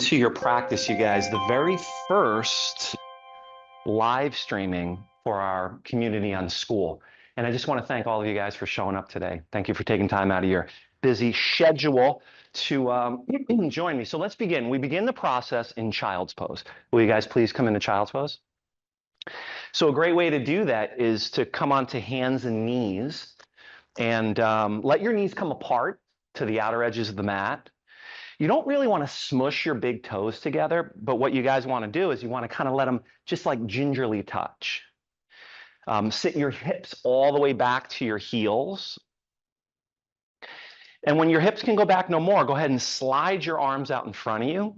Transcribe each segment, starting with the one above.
to your practice, you guys, the very first live streaming for our community on school. And I just want to thank all of you guys for showing up today. Thank you for taking time out of your busy schedule to join me. So let's begin. We begin the process in child's pose. Will you guys please come into child's pose? So a great way to do that is to come onto hands and knees and let your knees come apart to the outer edges of the mat. You don't really want to smush your big toes together, but what you guys want to do is you want to kind of let them just like gingerly touch. Sit your hips all the way back to your heels. And when your hips can go back no more, go ahead and slide your arms out in front of you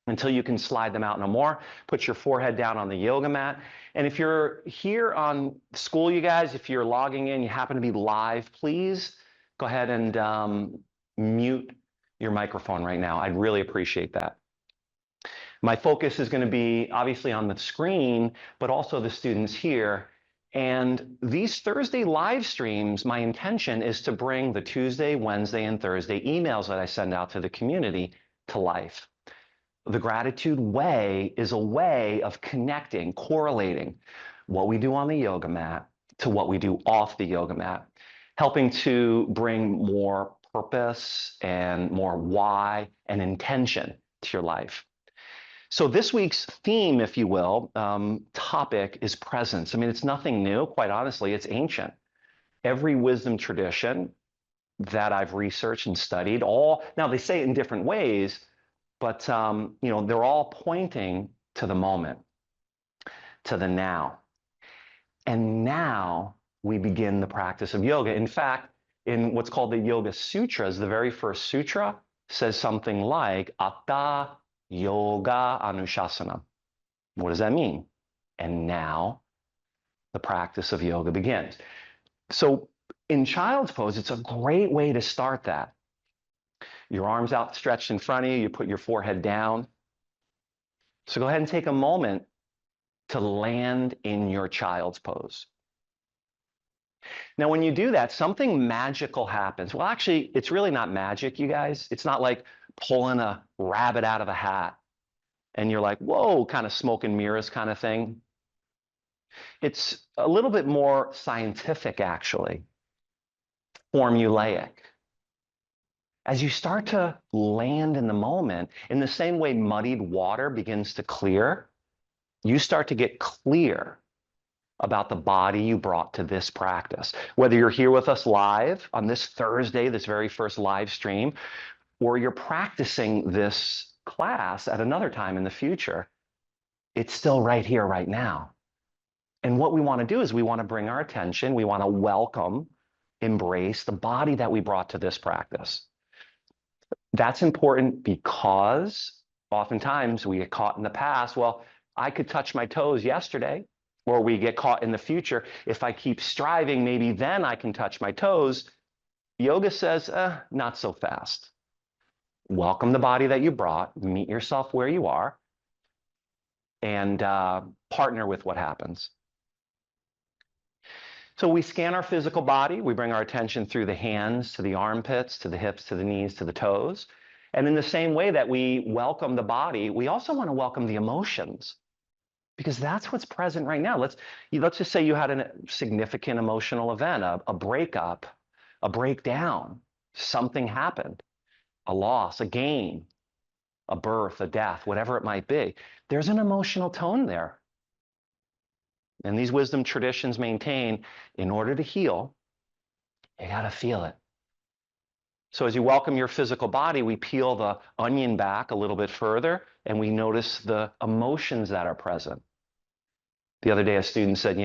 until you can slide them out no more. Put your forehead down on the yoga mat. And if you're here on school, you guys, if you're logging in, you happen to be live, please go ahead and mute your microphone right now. I'd really appreciate that. My focus is going to be obviously on the screen, but also the students here. And these Thursday live streams, my intention is to bring the Tuesday, Wednesday, and Thursday emails that I send out to the community to life. The gratitude way is a way of connecting, correlating what we do on the yoga mat to what we do off the yoga mat, helping to bring more purpose and more why and intention to your life. So this week's theme, if you will, topic is presence. I mean, it's nothing new, quite honestly, it's ancient. Every wisdom tradition that I've researched and studied, now they say it in different ways, but they're all pointing to the moment, to the now. And now we begin the practice of yoga. In fact, in what's called the Yoga Sutras, the very first sutra says something like Atta Yoga Anushasana. What does that mean? And now the practice of yoga begins. So in child's pose, it's a great way to start that. Your arms outstretched in front of you, you put your forehead down. So go ahead and take a moment to land in your child's pose. Now, when you do that, something magical happens. Well, actually, it's really not magic, you guys. It's not like pulling a rabbit out of a hat and you're like, whoa, kind of smoke and mirrors kind of thing. It's a little bit more scientific, actually, formulaic. As you start to land in the moment, in the same way muddied water begins to clear, you start to get clear about the body you brought to this practice. Whether you're here with us live on this Thursday, this very first live stream, or you're practicing this class at another time in the future, it's still right here, right now. And what we want to do is we want to bring our attention, we want to welcome, embrace the body that we brought to this practice. That's important because oftentimes we get caught in the past. Well, I could touch my toes yesterday, or we get caught in the future. If I keep striving, maybe then I can touch my toes. Yoga says, not so fast. Welcome the body that you brought, meet yourself where you are, and partner with what happens. So we scan our physical body. We bring our attention through the hands to the armpits, to the hips, to the knees, to the toes. And in the same way that we welcome the body, we also want to welcome the emotions, because that's what's present right now. Let's just say you had a significant emotional event, a breakup, a breakdown, something happened, a loss, a gain, a birth, a death, whatever it might be. There's an emotional tone there. And these wisdom traditions maintain, in order to heal, you got to feel it. So as you welcome your physical body, we peel the onion back a little bit further, and we notice the emotions that are present. The other day, a student said,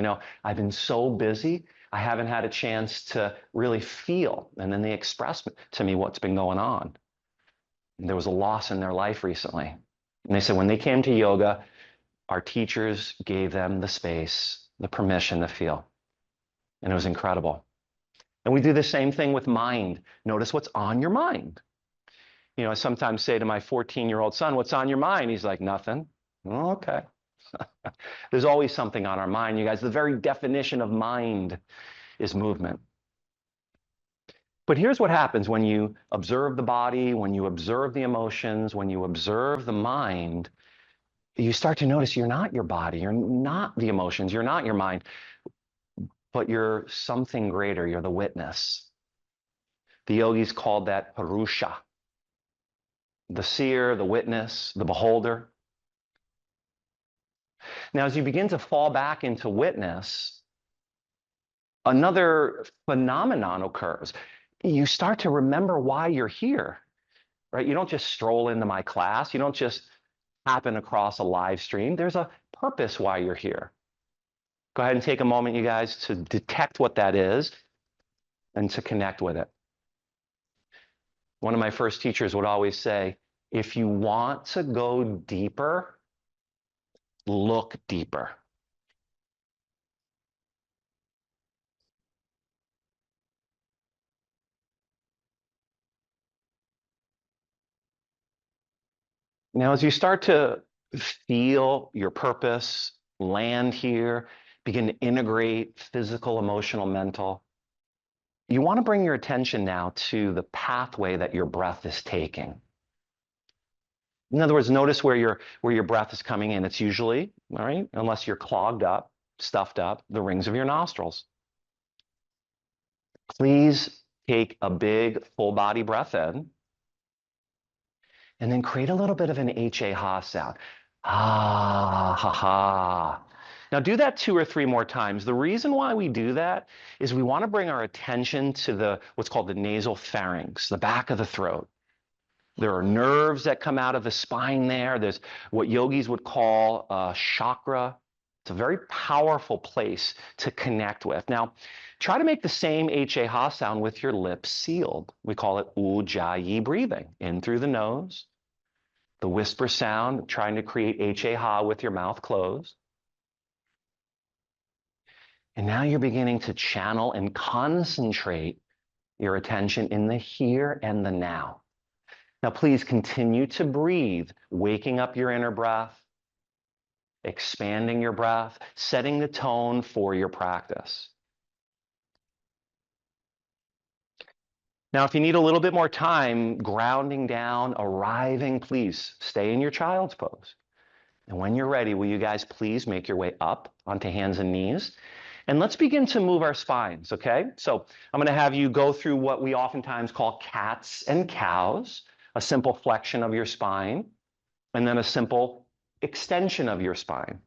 I've been so busy, I haven't had a chance to really feel. And then they expressed to me what's been going on. And there was a loss in their life recently. And they said when they came to yoga, our teachers gave them the space, the permission to feel. And it was incredible. And we do the same thing with mind. Notice what's on your mind. I sometimes say to my 14-year-old son, what's on your mind? He's like, nothing. Oh, okay. There's always something on our mind, you guys. The very definition of mind is movement. But here's what happens when you observe the body, when you observe the emotions, when you observe the mind, you start to notice you're not your body, you're not the emotions, you're not your mind, but you're something greater. You're the witness. The yogis called that Purusha, the seer, the witness, the beholder. Now, as you begin to fall back into witness, another phenomenon occurs. You start to remember why you're here, right? You don't just stroll into my class. You don't just happen across a live stream. There's a purpose why you're here. Go ahead and take a moment, you guys, to detect what that is and to connect with it. One of my first teachers would always say, if you want to go deeper, look deeper. Now, as you start to feel your purpose land here, begin to integrate physical, emotional, mental, you want to bring your attention now to the pathway that your breath is taking. In other words, notice where your breath is coming in. It's usually, all right, unless you're clogged up, stuffed up, the rings of your nostrils. Please take a big full body breath in and then create a little bit of an ha sound. Ah, ha, ha. Now do that 2 or 3 more times. The reason why we do that is we want to bring our attention to what's called the nasal pharynx, the back of the throat. There are nerves that come out of the spine there. There's what yogis would call a chakra. It's a very powerful place to connect with. Now, try to make the same ha sound with your lips sealed. We call it ujjayi breathing, in through the nose. The whisper sound, trying to create ha with your mouth closed. And now you're beginning to channel and concentrate your attention in the here and the now. Now, please continue to breathe, waking up your inner breath, expanding your breath, setting the tone for your practice. Now, if you need a little bit more time grounding down, arriving, please stay in your child's pose. And when you're ready, will you guys please make your way up onto hands and knees? And let's begin to move our spines, okay? So I'm going to have you go through what we oftentimes call cats and cows, a simple flexion of your spine, and then a simple extension of your spine.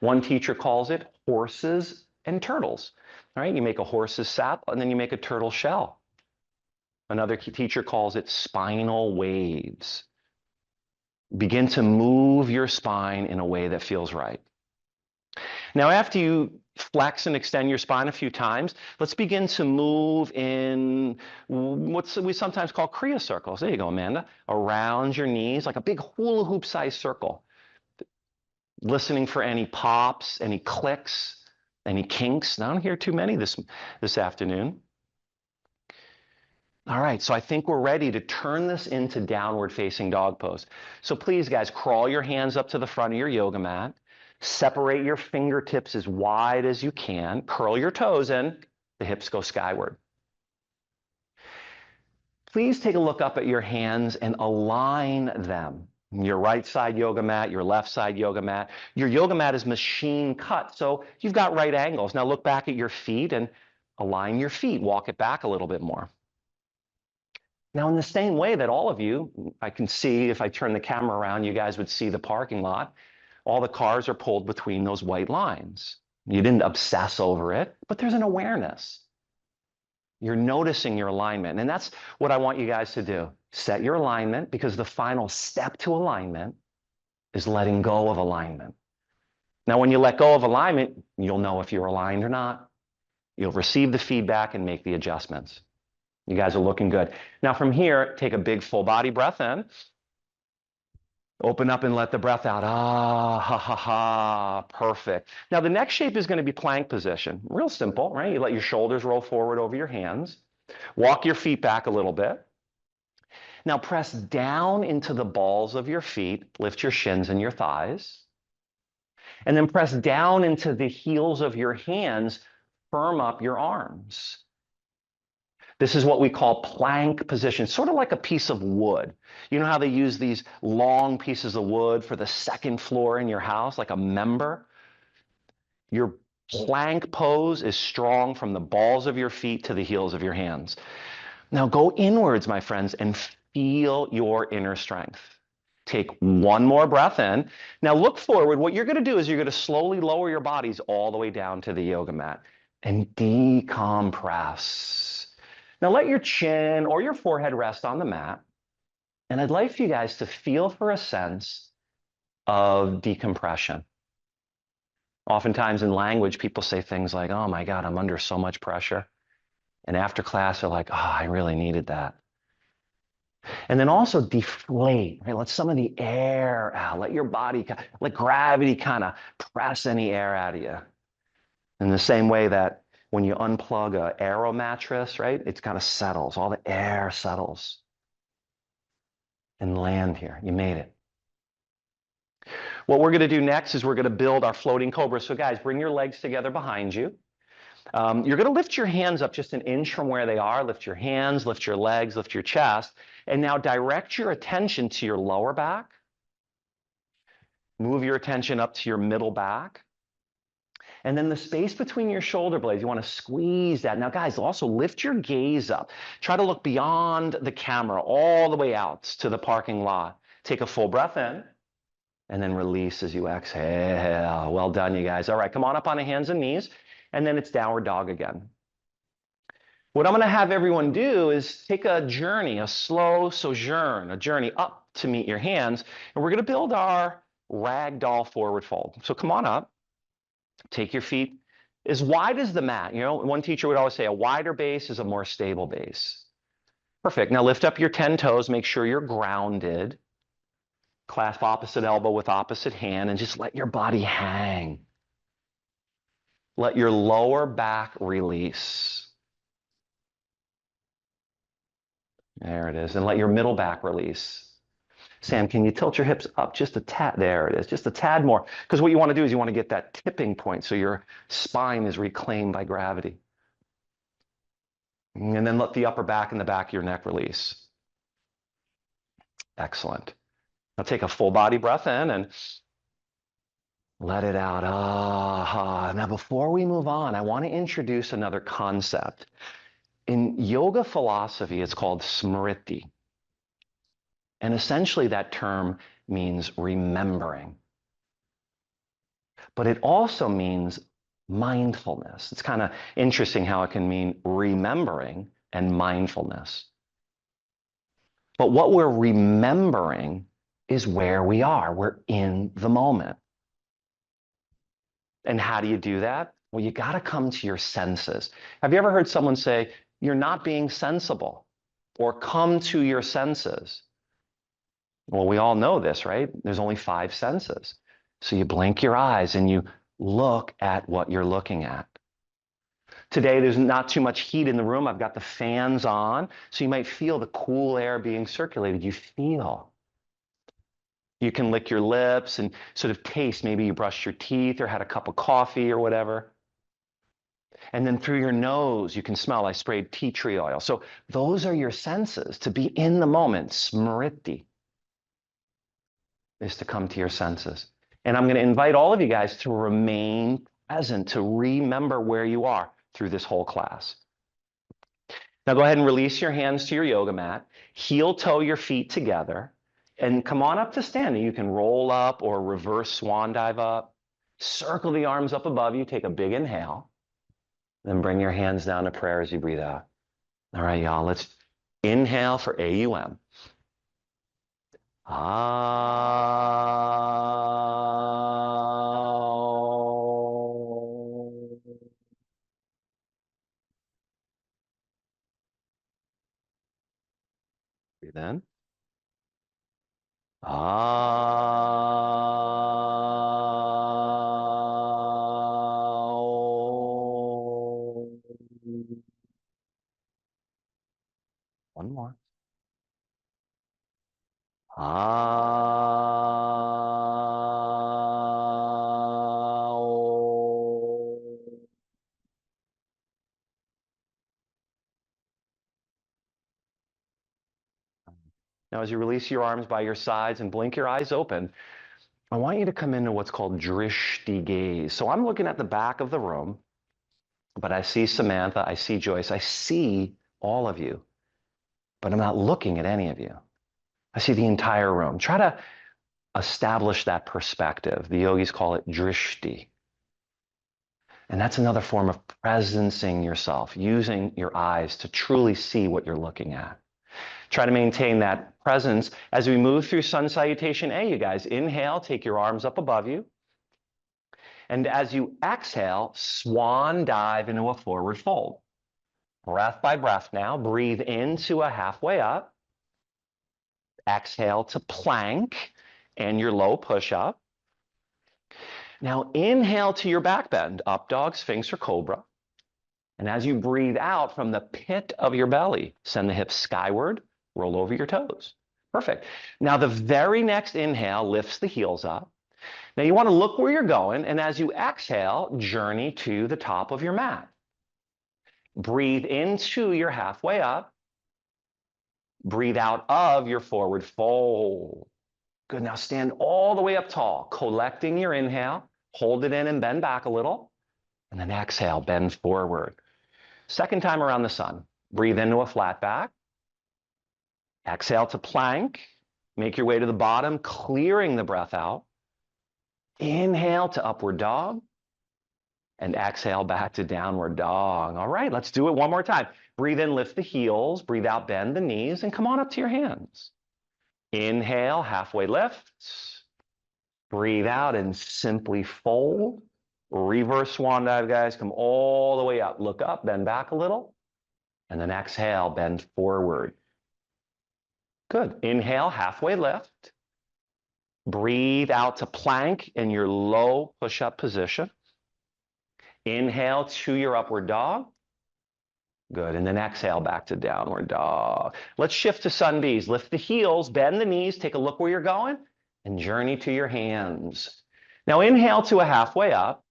One teacher calls it horses and turtles. All right, you make a horse's saddle and then you make a turtle shell. Another teacher calls it spinal waves. Begin to move your spine in a way that feels right. Now, after you flex and extend your spine a few times, let's begin to move in what we sometimes call Kriya circles. There you go, Amanda. Around your knees, like a big hula hoop sized circle. Listening for any pops, any clicks, any kinks. I don't hear too many this afternoon. All right, so I think we're ready to turn this into downward facing dog pose. So please, guys, crawl your hands up to the front of your yoga mat. Separate your fingertips as wide as you can. Curl your toes in. The hips go skyward. Please take a look up at your hands and align them. Your right side yoga mat, your left side yoga mat. Your yoga mat is machine cut, so you've got right angles. Now look back at your feet and align your feet. Walk it back a little bit more. Now, in the same way that all of you, I can see if I turn the camera around, you guys would see the parking lot. All the cars are pulled between those white lines. You didn't obsess over it, but there's an awareness. You're noticing your alignment. And that's what I want you guys to do. Set your alignment, because the final step to alignment is letting go of alignment. Now, when you let go of alignment, you'll know if you're aligned or not. You'll receive the feedback and make the adjustments. You guys are looking good. Now, from here, take a big full body breath in. Open up and let the breath out. Ah, ha, ha, ha. Perfect. Now, the next shape is going to be plank position. Real simple, right? You let your shoulders roll forward over your hands. Walk your feet back a little bit. Now, press down into the balls of your feet. Lift your shins and your thighs. And then press down into the heels of your hands. Firm up your arms. This is what we call plank position, sort of like a piece of wood. You know how they use these long pieces of wood for the second floor in your house, like a member? Your plank pose is strong from the balls of your feet to the heels of your hands. Now go inwards, my friends, and feel your inner strength. Take one more breath in. Now look forward. What you're going to do is you're going to slowly lower your bodies all the way down to the yoga mat and decompress. Now let your chin or your forehead rest on the mat. And I'd like for you guys to feel for a sense of decompression. Oftentimes in language, people say things like, oh my God, I'm under so much pressure. And after class, they're like, oh, I really needed that. And then also deflate, right? Let some of the air out. Let your body, let gravity kind of press any air out of you. In the same way that when you unplug a aero mattress, right? It kind of settles. All the air settles. And land here. You made it. What we're going to do next is we're going to build our floating cobra. So guys, bring your legs together behind you. You're going to lift your hands up just an inch from where they are. Lift your hands, lift your legs, lift your chest. And now direct your attention to your lower back. Move your attention up to your middle back. And then the space between your shoulder blades, you want to squeeze that. Now, guys, also lift your gaze up. Try to look beyond the camera all the way out to the parking lot. Take a full breath in. And then release as you exhale. Well done, you guys. All right, come on up on the hands and knees. And then it's downward dog again. What I'm going to have everyone do is take a journey, a slow sojourn, a journey up to meet your hands. And we're going to build our ragdoll forward fold. So come on up. Take your feet as wide as the mat. You know, one teacher would always say a wider base is a more stable base. Perfect. Now lift up your 10 toes. Make sure you're grounded. Clasp opposite elbow with opposite hand and just let your body hang. Let your lower back release. There it is. And let your middle back release. Sam, can you tilt your hips up just a tad? There it is, just a tad more. Because what you want to do is you want to get that tipping point so your spine is reclaimed by gravity. And then let the upper back and the back of your neck release. Excellent. Now take a full body breath in and let it out. Ah. Now before we move on, I want to introduce another concept. In yoga philosophy, it's called Smriti. And essentially that term means remembering. But it also means mindfulness. It's kind of interesting how it can mean remembering and mindfulness. But what we're remembering is where we are. We're in the moment. And how do you do that? Well, you got to come to your senses. Have you ever heard someone say, you're not being sensible, or come to your senses? Well, we all know this, right? There's only 5 senses. So you blink your eyes and you look at what you're looking at. Today, there's not too much heat in the room. I've got the fans on, so you might feel the cool air being circulated. You feel. You can lick your lips and sort of taste. Maybe you brushed your teeth or had a cup of coffee or whatever. And then through your nose, you can smell. I sprayed tea tree oil. So those are your senses. To be in the moment, Smriti, is to come to your senses. And I'm going to invite all of you guys to remain present, to remember where you are through this whole class. Now go ahead and release your hands to your yoga mat. Heel toe your feet together. And come on up to standing. You can roll up or reverse swan dive up. Circle the arms up above you. Take a big inhale. Then bring your hands down to prayer as you breathe out. All right, y'all. Let's inhale for AUM. Breathe in. One more. Now, as you release your arms by your sides and blink your eyes open, I want you to come into what's called drishti gaze. So I'm looking at the back of the room, but I see Samantha, I see Joyce, I see all of you, but I'm not looking at any of you. I see the entire room. Try to establish that perspective. The yogis call it drishti. And that's another form of presencing yourself, using your eyes to truly see what you're looking at. Try to maintain that presence as we move through sun salutation A, you guys. Inhale, take your arms up above you. And as you exhale, swan dive into a forward fold. Breath by breath now. Breathe into a halfway up. Exhale to plank and your low push-up. Now inhale to your back bend, up dog, sphinx, or cobra. And as you breathe out from the pit of your belly, send the hips skyward, roll over your toes. Perfect. Now the very next inhale lifts the heels up. Now you want to look where you're going, and as you exhale, journey to the top of your mat. Breathe into your halfway up. Breathe out of your forward fold. Good, now stand all the way up tall, collecting your inhale, hold it in and bend back a little, and then exhale, bend forward. Second time around the sun, breathe into a flat back, exhale to plank, make your way to the bottom, clearing the breath out, inhale to upward dog, and exhale back to downward dog. All right, let's do it one more time. Breathe in, lift the heels, breathe out, bend the knees, and come on up to your hands. Inhale, halfway lift. Breathe out and simply fold. Reverse swan dive, guys. Come all the way up. Look up, bend back a little. And then exhale, bend forward. Good. Inhale, halfway lift. Breathe out to plank in your low push-up position. Inhale to your upward dog. Good, and then exhale back to downward dog. Let's shift to sun bees. Lift the heels, bend the knees, take a look where you're going, and journey to your hands. Now inhale to a halfway up.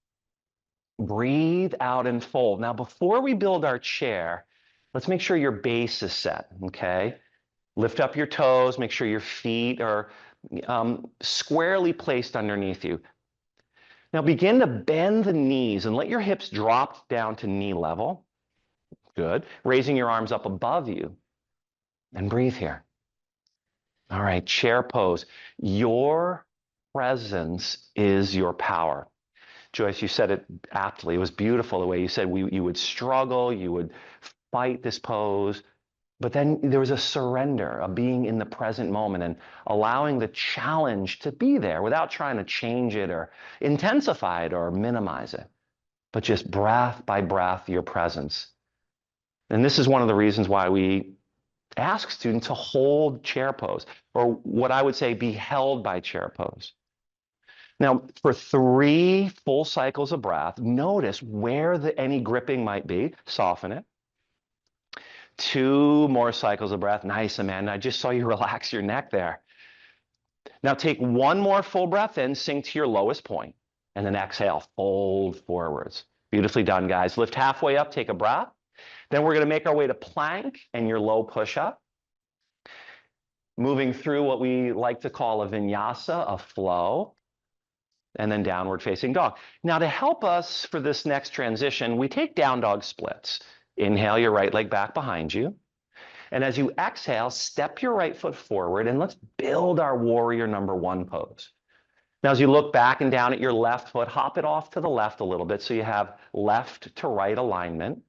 Breathe out and fold. Now before we build our chair, let's make sure your base is set, okay? Lift up your toes, make sure your feet are squarely placed underneath you. Now begin to bend the knees and let your hips drop down to knee level. Good. Raising your arms up above you. And breathe here. All right, chair pose. Your presence is your power. Joyce, you said it aptly. It was beautiful the way you said you would struggle, you would fight this pose. But then there was a surrender, a being in the present moment and allowing the challenge to be there without trying to change it or intensify it or minimize it. But just breath by breath, your presence. And this is one of the reasons why we ask students to hold chair pose, or what I would say, be held by chair pose. Now, for 3 full cycles of breath, notice where any gripping might be, soften it. 2 more cycles of breath. Nice, Amanda. I just saw you relax your neck there. Now take 1 more full breath in, sink to your lowest point, and then exhale, fold forwards. Beautifully done, guys. Lift halfway up, take a breath. Then we're going to make our way to plank and your low push-up. Moving through what we like to call a vinyasa, a flow, and then downward facing dog. Now to help us for this next transition, we take down dog splits. Inhale your right leg back behind you. And as you exhale, step your right foot forward and let's build our warrior number 1 pose. Now as you look back and down at your left foot, hop it off to the left a little bit so you have left to right alignment,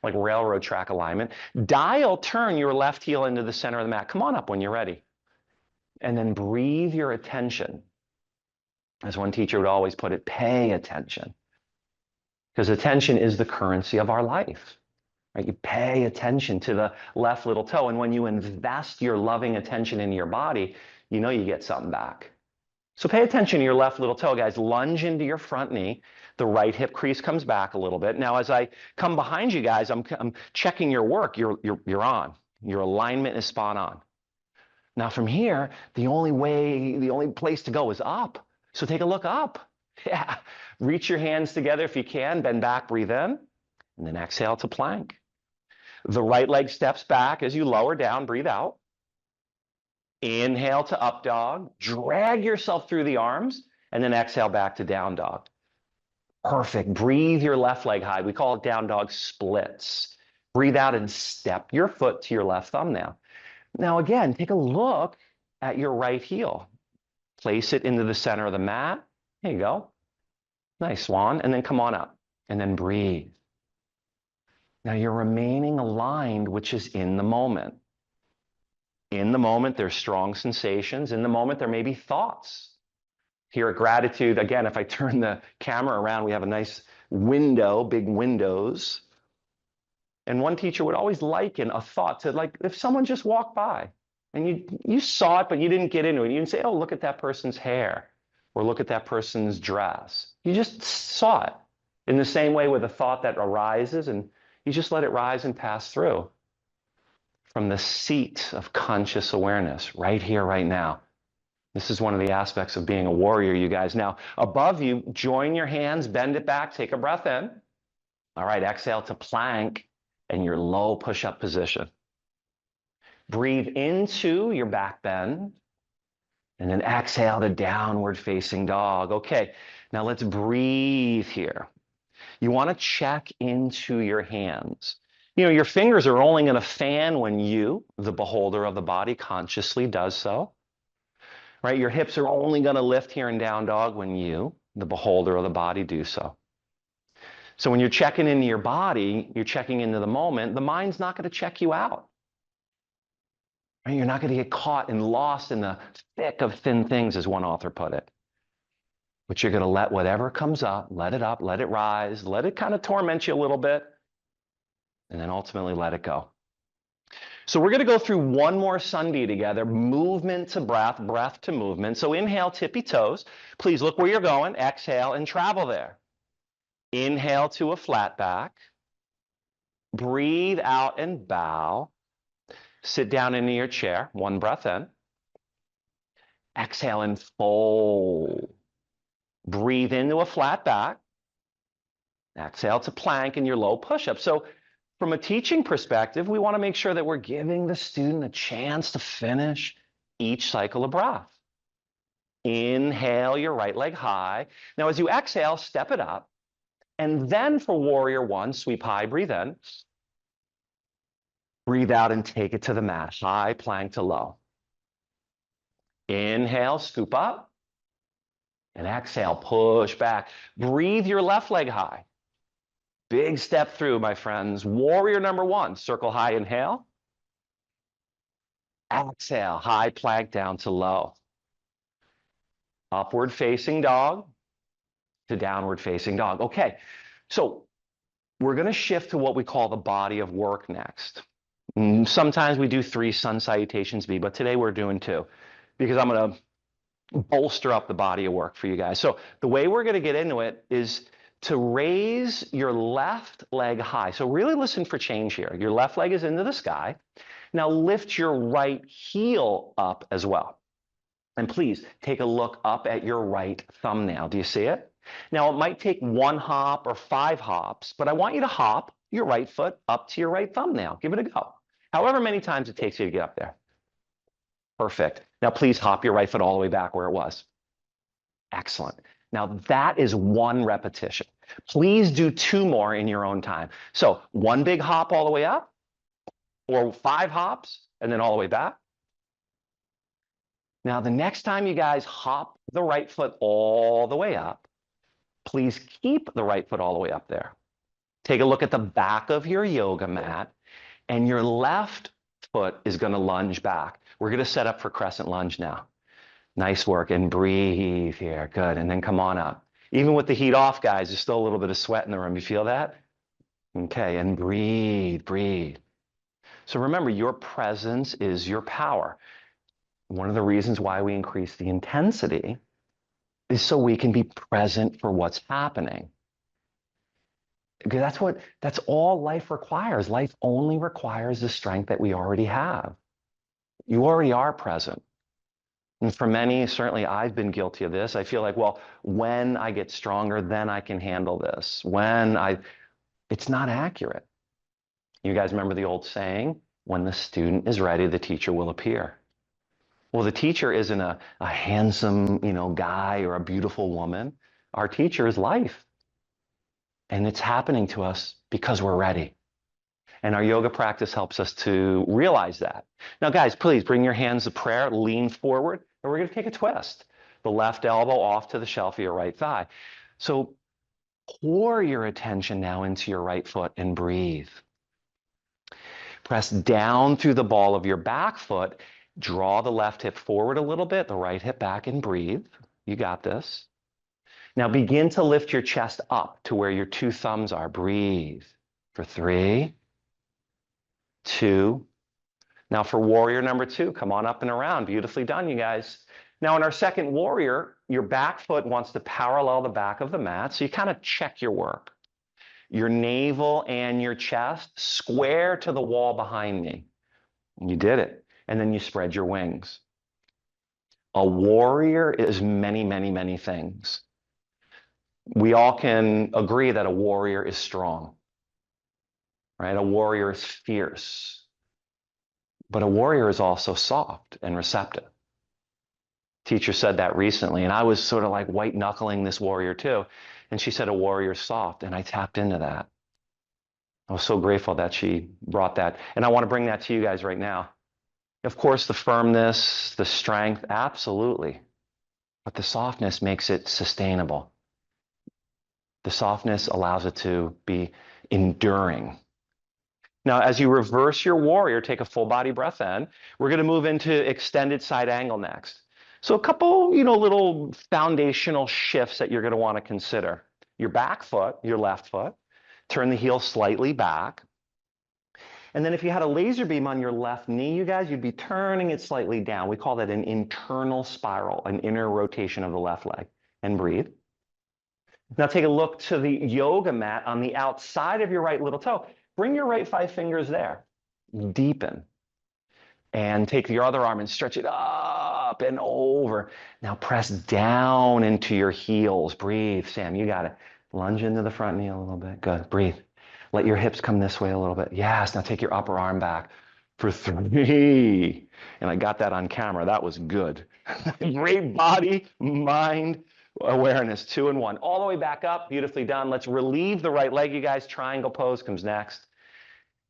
like railroad track alignment. Dial turn your left heel into the center of the mat. Come on up when you're ready. And then breathe your attention. As one teacher would always put it, pay attention. Because attention is the currency of our life. Right? You pay attention to the left little toe. And when you invest your loving attention in your body, you know you get something back. So pay attention to your left little toe, guys. Lunge into your front knee. The right hip crease comes back a little bit. Now, as I come behind you guys, I'm checking your work. You're on. Your alignment is spot on. Now, from here, the only place to go is up. So take a look up. Yeah. Reach your hands together if you can. Bend back, breathe in, and then exhale to plank. The right leg steps back as you lower down, breathe out. Inhale to up dog, drag yourself through the arms, and then exhale back to down dog. Perfect. Breathe your left leg high. We call it down dog splits. Breathe out and step your foot to your left thumb now. Now again, take a look at your right heel. Place it into the center of the mat. There you go. Nice, swan. And then come on up. And then breathe. Now you're remaining aligned, which is in the moment. In the moment, there's strong sensations. In the moment, there may be thoughts. Here at Gratitude, again, if I turn the camera around, we have a nice window, big windows. And one teacher would always liken a thought to, like, if someone just walked by and you saw it, but you didn't get into it. You didn't say, oh, look at that person's hair or look at that person's dress. You just saw it. In the same way with a thought that arises, and you just let it rise and pass through from the seat of conscious awareness right here, right now. This is one of the aspects of being a warrior, you guys. Now, above you, join your hands, bend it back, take a breath in. All right, exhale to plank and your low push-up position. Breathe into your back bend, and then exhale to downward facing dog. Okay, now let's breathe here. You want to check into your hands. You know, your fingers are only going to fan when you, the beholder of the body, consciously does so. Right? Your hips are only going to lift here in down dog when you, the beholder of the body, do so. So when you're checking into your body, you're checking into the moment, the mind's not going to check you out. Right? You're not going to get caught and lost in the thick of thin things, as one author put it. But you're going to let whatever comes up, let it rise, let it kind of torment you a little bit, and then ultimately let it go. So we're going to go through one more Sunday together, movement to breath, breath to movement. So inhale, tippy toes. Please look where you're going. Exhale and travel there. Inhale to a flat back. Breathe out and bow. Sit down into your chair. One breath in. Exhale and fold. Breathe into a flat back. Exhale to plank and your low push-up. So from a teaching perspective, we want to make sure that we're giving the student a chance to finish each cycle of breath. Inhale your right leg high. Now, as you exhale, step it up. And then for warrior one, sweep high, breathe in. Breathe out and take it to the mat. High plank to low. Inhale, scoop up. And exhale, push back. Breathe your left leg high. Big step through, my friends. Warrior number one, circle high, inhale. Exhale, high plank down to low. Upward facing dog to downward facing dog. Okay, so we're going to shift to what we call the body of work next. Sometimes we do 3 sun salutations B, but today we're doing 2 because I'm going to bolster up the body of work for you guys. So the way we're going to get into it is to raise your left leg high. So really listen for change here. Your left leg is into the sky. Now lift your right heel up as well. And please take a look up at your right thumbnail. Do you see it? Now it might take 1 hop or 5 hops, but I want you to hop your right foot up to your right thumbnail. Give it a go. However many times it takes you to get up there. Perfect. Now please hop your right foot all the way back where it was. Excellent. Now that is 1 repetition. Please do 2 more in your own time. So 1 big hop all the way up, or 5 hops and then all the way back. Now the next time you guys hop the right foot all the way up, please keep the right foot all the way up there. Take a look at the back of your yoga mat, and your left foot is going to lunge back. We're going to set up for crescent lunge now. Nice work, and breathe here. Good, and then come on up. Even with the heat off, guys, there's still a little bit of sweat in the room. You feel that? Okay, and breathe, breathe. So remember, your presence is your power. One of the reasons why we increase the intensity is so we can be present for what's happening. Because that's all life requires. Life only requires the strength that we already have. You already are present. And for many, certainly I've been guilty of this. I feel like, well, when I get stronger, then I can handle this. It's not accurate. You guys remember the old saying, when the student is ready, the teacher will appear. Well, the teacher isn't a handsome, guy or a beautiful woman. Our teacher is life. And it's happening to us because we're ready. And our yoga practice helps us to realize that. Now, guys, please bring your hands to prayer, lean forward, and we're going to take a twist. The left elbow off to the shelf of your right thigh. So pour your attention now into your right foot and breathe. Press down through the ball of your back foot. Draw the left hip forward a little bit, the right hip back, and breathe. You got this. Now begin to lift your chest up to where your two thumbs are. Breathe for 3, 2. Now for warrior number 2, come on up and around. Beautifully done, you guys. Now in our second warrior, your back foot wants to parallel the back of the mat, so you kind of check your work. Your navel and your chest square to the wall behind me. You did it. And then you spread your wings. A warrior is many, many, many things. We all can agree that a warrior is strong, right? A warrior is fierce. But a warrior is also soft and receptive. Teacher said that recently, and I was sort of like white knuckling this warrior too. And she said a warrior is soft, and I tapped into that. I was so grateful that she brought that. And I want to bring that to you guys right now. Of course, the firmness, the strength, absolutely. But the softness makes it sustainable. The softness allows it to be enduring. Now, as you reverse your warrior, take a full body breath in. We're going to move into extended side angle next. So a couple, little foundational shifts that you're going to want to consider. Your back foot, your left foot, turn the heel slightly back. And then if you had a laser beam on your left knee, you guys, you'd be turning it slightly down. We call that an internal spiral, an inner rotation of the left leg. And breathe. Now take a look to the yoga mat on the outside of your right little toe. Bring your right 5 fingers there. Deepen. And take your other arm and stretch it up and over. Now press down into your heels. Breathe, Sam, you got it. Lunge into the front knee a little bit. Good, breathe. Let your hips come this way a little bit. Yes, now take your upper arm back for 3. And I got that on camera. That was good. Great body, mind, awareness. 2 and 1. All the way back up. Beautifully done. Let's relieve the right leg, you guys. Triangle pose comes next.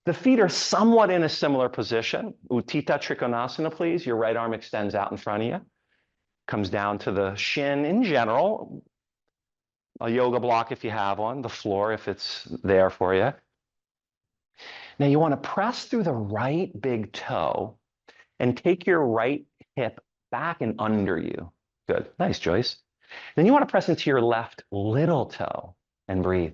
The feet are somewhat in a similar position. Utthita Trikonasana, please. Your right arm extends out in front of you. Comes down to the shin in general. A yoga block if you have one. The floor if it's there for you. Now you want to press through the right big toe and take your right hip back and under you. Good. Nice, Joyce. Then you want to press into your left little toe and breathe.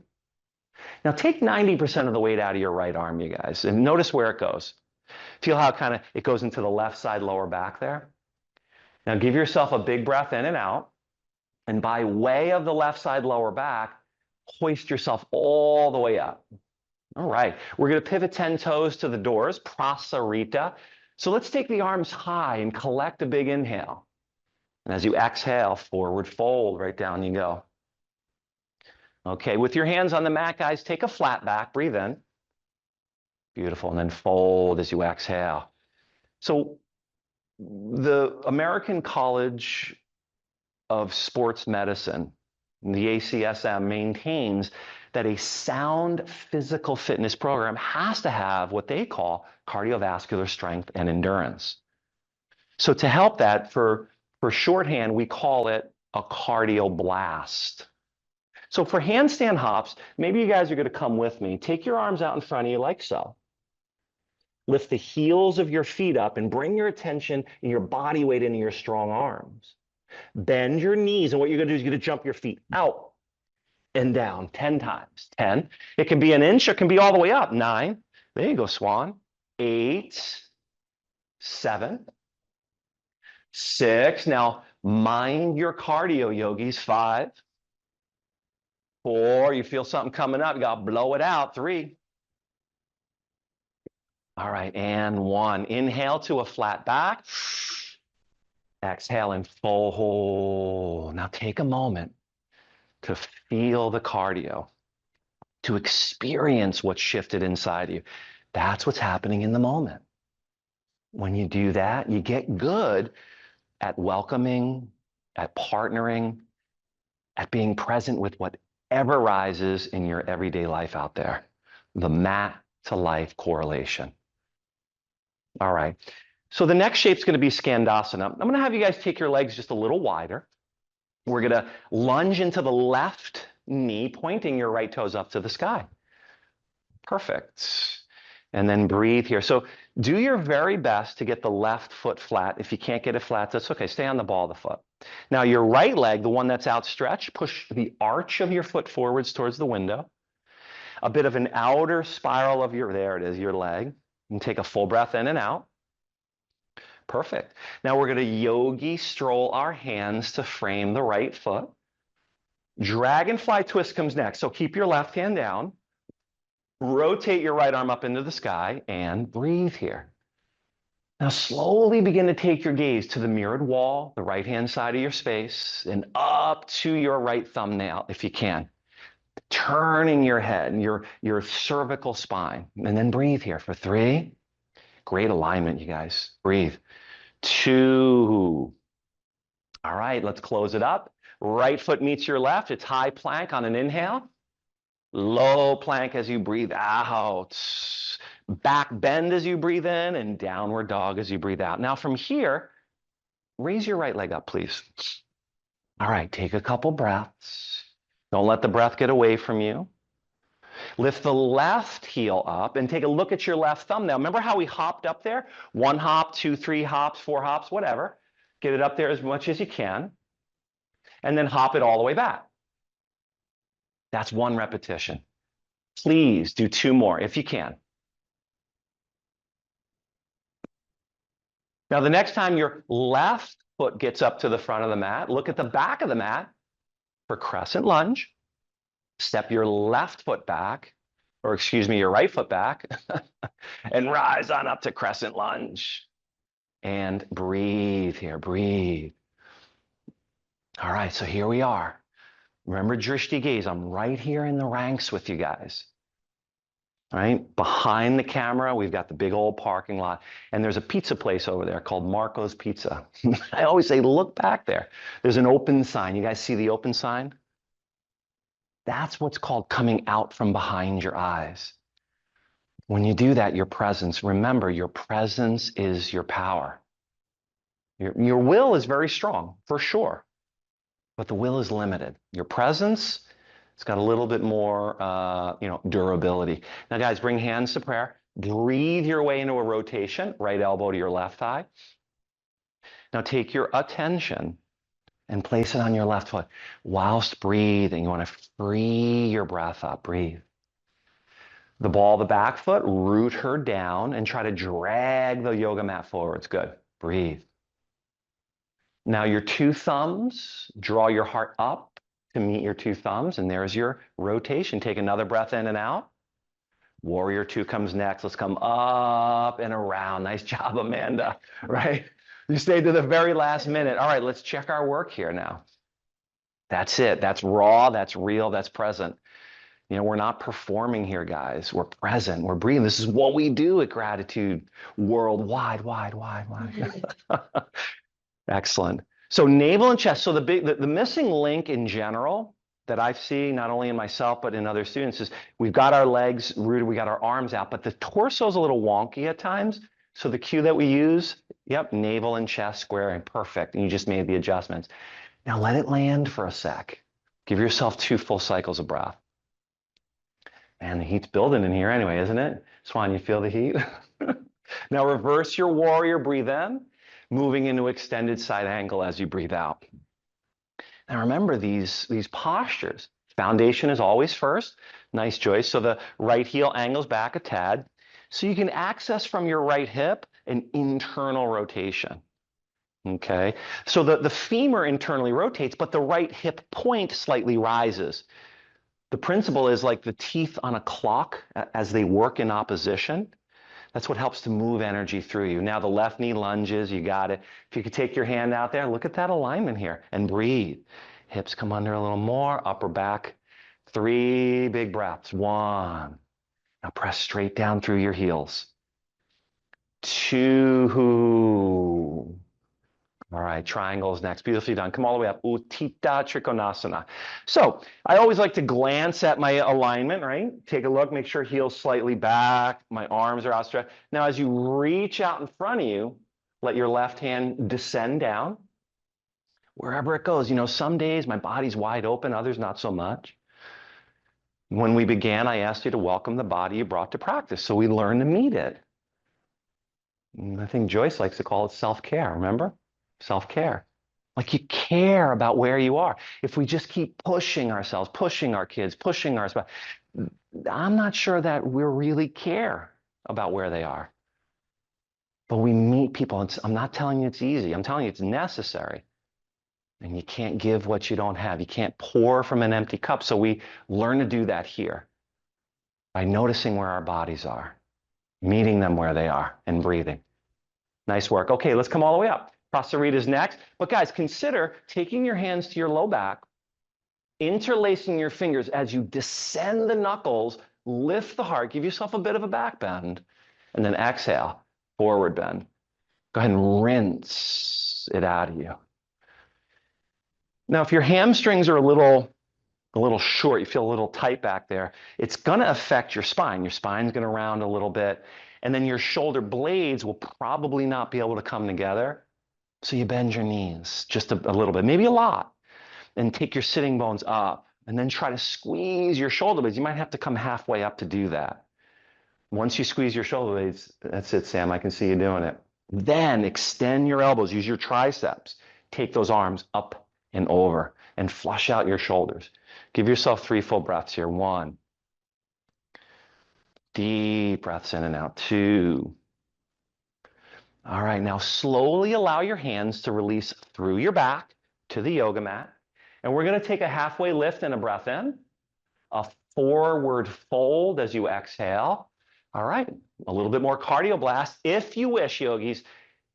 Now take 90% of the weight out of your right arm, you guys, and notice where it goes. Feel how it goes into the left side lower back there. Now give yourself a big breath in and out. And by way of the left side lower back, hoist yourself all the way up. All right, we're going to pivot 10 toes to the doors, Prasarita. So let's take the arms high and collect a big inhale. And as you exhale, forward fold, right down you go. Okay, with your hands on the mat, guys, take a flat back, breathe in. Beautiful, and then fold as you exhale. So the American College of Sports Medicine, the ACSM, maintains that a sound physical fitness program has to have what they call cardiovascular strength and endurance. So to help that, for shorthand, we call it a cardio blast. So for handstand hops, maybe you guys are going to come with me. Take your arms out in front of you like so. Lift the heels of your feet up and bring your attention and your body weight into your strong arms. Bend your knees, and what you're going to do is you're going to jump your feet out and down 10 times. 10. It can be an inch, or it can be all the way up. 9. There you go, swan. 8, 7, 6. Now, mind your cardio, yogis. 5, 4. You feel something coming up. You got to blow it out. 3. All right, and 1. Inhale to a flat back. Exhale and fold. Now take a moment to feel the cardio, to experience what's shifted inside you. That's what's happening in the moment. When you do that, you get good at welcoming, at partnering, at being present with whatever rises in your everyday life out there. The mat to life correlation. All right. So the next shape is going to be Skandasana. I'm going to have you guys take your legs just a little wider. We're going to lunge into the left knee, pointing your right toes up to the sky. Perfect. And then breathe here. So do your very best to get the left foot flat. If you can't get it flat, that's okay. Stay on the ball of the foot. Now your right leg, the one that's outstretched, push the arch of your foot forwards towards the window. A bit of an outer spiral of there it is, your leg. And take a full breath in and out. Perfect. Now we're going to yogi stroll our hands to frame the right foot. Dragonfly twist comes next. So keep your left hand down. Rotate your right arm up into the sky and breathe here. Now slowly begin to take your gaze to the mirrored wall, the right-hand side of your space, and up to your right thumbnail if you can. Turning your head and your cervical spine. And then breathe here for 3. Great alignment, you guys. Breathe. 2. All right, let's close it up. Right foot meets your left. It's high plank on an inhale. Low plank as you breathe out. Back bend as you breathe in and downward dog as you breathe out. Now from here, raise your right leg up, please. All right, take a couple breaths. Don't let the breath get away from you. Lift the left heel up and take a look at your left thumbnail. Remember how we hopped up there? 1 hop, 2, 3 hops, 4 hops, whatever. Get it up there as much as you can. And then hop it all the way back. That's 1 repetition. Please do 2 more if you can. Now, the next time your left foot gets up to the front of the mat, look at the back of the mat for crescent lunge. Step your left foot back, or excuse me, your right foot back, and rise on up to crescent lunge. And breathe here, breathe. All right, so here we are. Remember drishti gaze. I'm right here in the ranks with you guys. All right, behind the camera, we've got the big old parking lot, and there's a pizza place over there called Marco's Pizza. I always say, look back there. There's an open sign. You guys see the open sign? That's what's called coming out from behind your eyes. When you do that, your presence, remember, your presence is your power. Your will is very strong, for sure, but the will is limited. Your presence, it's got a little bit more, durability. Now, guys, bring hands to prayer. Breathe your way into a rotation, right elbow to your left thigh. Now, take your attention and place it on your left foot. Whilst breathing, you want to free your breath up. Breathe. The ball of the back foot, root her down and try to drag the yoga mat forwards. Good. Breathe. Now your 2 thumbs, draw your heart up to meet your 2 thumbs, and there's your rotation. Take another breath in and out. Warrior 2 comes next. Let's come up and around. Nice job, Amanda, right? You stayed to the very last minute. All right, let's check our work here now. That's it. That's raw, that's real, that's present. We're not performing here, guys. We're present. We're breathing. This is what we do at Gratitude Worldwide, wide. Excellent. So navel and chest. So the missing link in general that I've seen, not only in myself, but in other students, is we've got our legs rooted, we got our arms out, but the torso is a little wonky at times. So the cue that we use, navel and chest squaring, perfect. And you just made the adjustments. Now let it land for a sec. Give yourself 2 full cycles of breath. And the heat's building in here anyway, isn't it? Swan, you feel the heat? Now reverse your warrior, breathe in, moving into extended side angle as you breathe out. Now remember these postures. Foundation is always first. Nice, Joyce. So the right heel angles back a tad. So you can access from your right hip an internal rotation. Okay. So the femur internally rotates, but the right hip point slightly rises. The principle is like the teeth on a clock as they work in opposition. That's what helps to move energy through you. Now the left knee lunges, you got it. If you could take your hand out there, look at that alignment here and breathe. Hips come under a little more, upper back. 3 big breaths. 1. Now press straight down through your heels. 2. All right, triangles next. Beautifully done. Come all the way up. Utthita Trikonasana. So I always like to glance at my alignment, right? Take a look, make sure heels slightly back. My arms are outstretched. Now, as you reach out in front of you, let your left hand descend down. Wherever it goes, some days my body's wide open, others not so much. When we began, I asked you to welcome the body you brought to practice, so we learn to meet it. And I think Joyce likes to call it self-care, remember? Self-care. Like you care about where you are. If we just keep pushing ourselves, pushing our kids, pushing our spouse, I'm not sure that we really care about where they are. But we meet people. I'm not telling you it's easy. I'm telling you it's necessary. And you can't give what you don't have. You can't pour from an empty cup. So we learn to do that here by noticing where our bodies are, meeting them where they are, and breathing. Nice work. Okay, let's come all the way up. Prasarita is next. But guys, consider taking your hands to your low back, interlacing your fingers as you descend the knuckles, lift the heart, give yourself a bit of a back bend, and then exhale, forward bend. Go ahead and rinse it out of you. Now, if your hamstrings are a little short, you feel a little tight back there, it's going to affect your spine. Your spine's going to round a little bit, and then your shoulder blades will probably not be able to come together. So you bend your knees just a little bit, maybe a lot, and take your sitting bones up, and then try to squeeze your shoulder blades. You might have to come halfway up to do that. Once you squeeze your shoulder blades, that's it, Sam, I can see you doing it. Then extend your elbows, use your triceps, take those arms up and over, and flush out your shoulders. Give yourself 3 full breaths here. 1. Deep breaths in and out. 2. All right, now slowly allow your hands to release through your back to the yoga mat. And we're going to take a halfway lift and a breath in, a forward fold as you exhale. All right, a little bit more cardio blast. If you wish, yogis,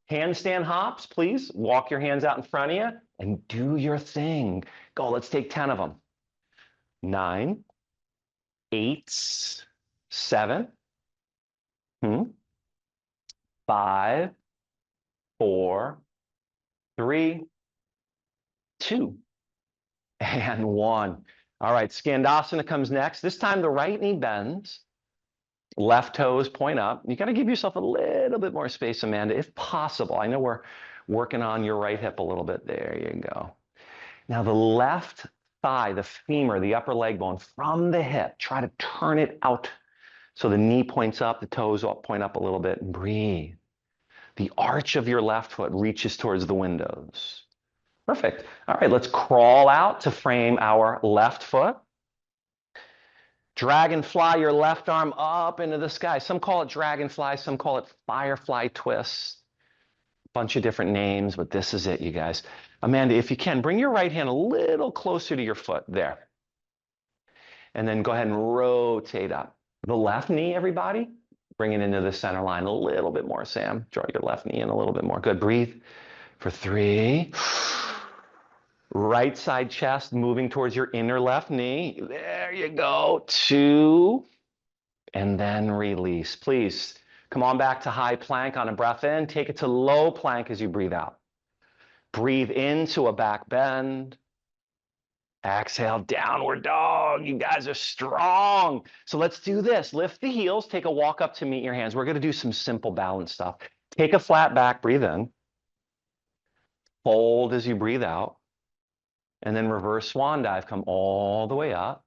handstand hops, please. Walk your hands out in front of you and do your thing. Go, let's take 10 of them. 9, 8, 7, 5, 4, 3, 2, and 1. All right, Skandasana comes next. This time the right knee bends. Left toes point up. You got to give yourself a little bit more space, Amanda, if possible. I know we're working on your right hip a little bit. There you go. Now the left thigh, the femur, the upper leg bone from the hip, try to turn it out so the knee points up, the toes point up a little bit, and breathe. The arch of your left foot reaches towards the windows. Perfect. All right, let's crawl out to frame our left foot. Dragonfly your left arm up into the sky. Some call it dragonfly, some call it firefly twist. Bunch of different names, but this is it, you guys. Amanda, if you can, bring your right hand a little closer to your foot there. And then go ahead and rotate up. The left knee, everybody, bring it into the center line a little bit more, Sam. Draw your left knee in a little bit more. Good, breathe for 3. Right side chest moving towards your inner left knee. There you go. 2. And then release. Please come on back to high plank on a breath in. Take it to low plank as you breathe out. Breathe into a back bend. Exhale, downward dog. You guys are strong. So let's do this. Lift the heels. Take a walk up to meet your hands. We're going to do some simple balance stuff. Take a flat back. Breathe in. Fold as you breathe out. And then reverse swan dive, come all the way up.